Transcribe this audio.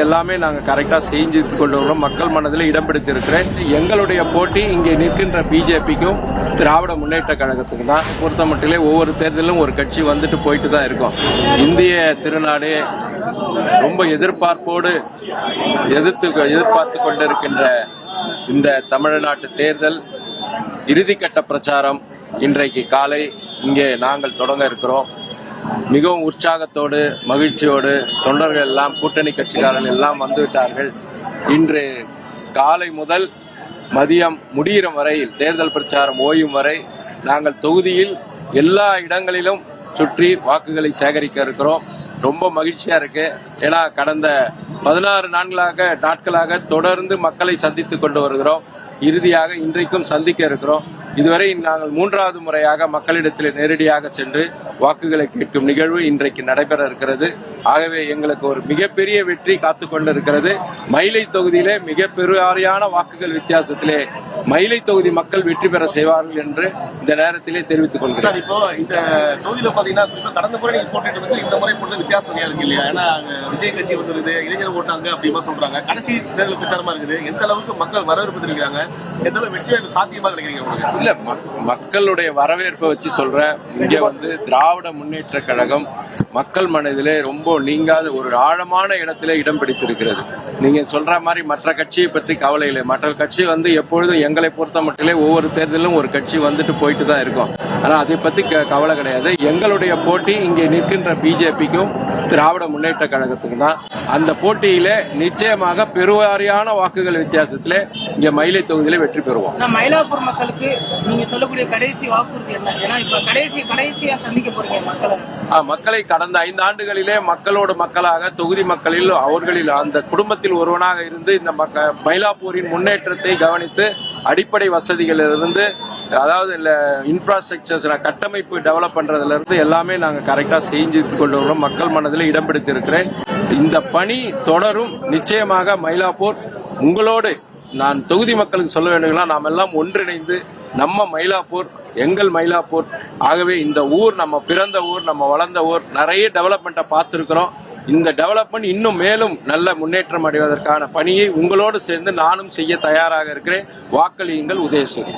எல்லாமே நாங்கள் கரெக்டாக செஞ்சு கொண்டு வரோம். மக்கள் மனதில் இடம் பிடித்திருக்கிறேன். எங்களுடைய போட்டி இங்கே நிற்கின்ற பிஜேபிக்கும் திராவிட முன்னேற்ற கழகத்துக்கு தான். பொறுத்த மட்டிலே ஒவ்வொரு தேர்தலும் ஒரு கட்சி வந்துட்டு போயிட்டு தான் இருக்கும். இந்திய திருநாடு ரொம்ப எதிர்பார்ப்போடு எதிர்பார்த்து கொண்டிருக்கின்ற இந்த தமிழ்நாட்டு தேர்தல் இறுதிக்கட்ட பிரச்சாரம் இன்றைக்கு காலை இங்கே நாங்கள் தொடங்க இருக்கிறோம். மிகவும் உற்சாகத்தோடு மகிழ்ச்சியோடு தொண்டர்கள் எல்லாம் கூட்டணி கட்சிக்காரர்கள் எல்லாம் வந்துவிட்டார்கள். இன்று காலை முதல் மதியம் முடிகிற வரையில் தேர்தல் பிரச்சாரம் ஓயும் வரை நாங்கள் தொகுதியில் எல்லா இடங்களிலும் சுற்றி வாக்குகளை சேகரிக்க இருக்கிறோம். ரொம்ப மகிழ்ச்சியா இருக்கு. ஏன்னா கடந்த 16 நாட்களாக தொடர்ந்து மக்களை சந்தித்து கொண்டு வருகிறோம். இறுதியாக இன்றைக்கும் சந்திக்க இருக்கிறோம். இதுவரை நாங்கள் 3வது முறையாக மக்களிடத்தில் நேரடியாக சென்று வாக்குகளை கேட்கும் நிகழ்வு இன்றைக்கு நடைபெற இருக்கிறது. ஆகவே எங்களுக்கு ஒரு மிகப்பெரிய வெற்றி காத்து கொண்டிருக்கிறது. மயிலை தொகுதியிலே மிகப்பெரிய வாக்குகள் வித்தியாசத்திலே மயிலை தொகுதி மக்கள் வெற்றி பெற செய்வார்கள் என்று இந்த நேரத்திலே தெரிவித்துக் கொள்கிறேன். இப்போ இந்த தொகுதியில பாத்தீங்கன்னா கடந்த முறை நீங்க போட்டு இந்த முறை போட்டு வித்தியாசம் இருக்கு இல்லையா? ஏன்னா விஜய் கட்சி வந்துருது, இளைஞர் ஓட்டாங்க அப்படிமா சொல்றாங்க. கடைசி தேர்தல் பிரச்சாரமா இருக்குது. எந்த அளவுக்கு மக்கள் வரவேற்பு தெரிவிக்கிறாங்க, எந்த அளவு வெற்றி சாத்தியமா நினைக்கிறீங்க உங்களுக்கு? இல்ல, மக்களுடைய வரவேற்பை வச்சு சொல்றேன். இங்க திராவிட முன்னேற்ற கழகம் மக்கள் மனதிலே ரொம்ப நீங்காத ஒரு ஆழமான இடத்திலே இடம் பிடித்திருக்கிறது. நீங்க சொல்ற மாதிரி மற்ற கட்சியை பற்றி கவலை இல்லை. மற்ற கட்சி எப்பொழுதும் எங்களை பொறுத்த மட்டிலே ஒவ்வொரு தேர்தலும் ஒரு கட்சி வந்துட்டு போயிட்டு தான் இருக்கும். ஆனா அதை பத்தி கவலை கிடையாது. எங்களுடைய போட்டி இங்கே நிற்கின்ற பிஜேபிக்கும் திராவிட முன்னேற்ற கழகத்துக்கு தான். அந்த போட்டியிலே நிச்சயமாக பெருவாரியான வாக்குகள் வித்தியாசத்திலே இங்க மயிலை தொகுதியில வெற்றி பெறுவோம். மயிலாப்பூர் மக்களுக்கு நீங்க சொல்லக்கூடிய கடைசி வாக்குறுதி என்ன? ஏன்னா இப்ப கடைசியா சந்திக்க போறீங்க மக்களை கடந்த 5 ஆண்டுகளிலே மக்களோடு மக்களாக தொகுதி மக்களில் அவர்களில் அந்த குடும்பத்தில் ஒருவனாக இருந்து இந்த மயிலாப்பூரின் முன்னேற்றத்தை கவனித்து அடிப்படை வசதிகளிலிருந்து அதாவது இன்ஃப்ராஸ்ட்ரக்சர்ஸ் கட்டமைப்பு டெவலப் பண்றதுல இருந்து எல்லாமே நாங்கள் கரெக்டா செஞ்சு கொண்டு வரோம். மக்கள் மனதில் இடம் பிடித்திருக்கிறேன். இந்த பணி தொடரும். நிச்சயமாக மயிலாப்பூர் உங்களோடு நான் தொகுதி மக்களுக்கு சொல்ல வேண்டும்னா நாம் எல்லாம் ஒன்றிணைந்து நம்ம மயிலாப்பூர் எங்கள் மயிலாப்பூர். ஆகவே இந்த ஊர் நம்ம பிறந்த ஊர், நம்ம வளர்ந்த ஊர். நிறைய டெவலப்மெண்ட்டை பார்த்துருக்கிறோம். இந்த டெவலப்மெண்ட் இன்னும் மேலும் நல்ல முன்னேற்றம் அடைவதற்கான பணியை உங்களோடு சேர்ந்து நானும் செய்ய தயாராக இருக்கிறேன். வாக்களியுங்கள் உதயசூரி.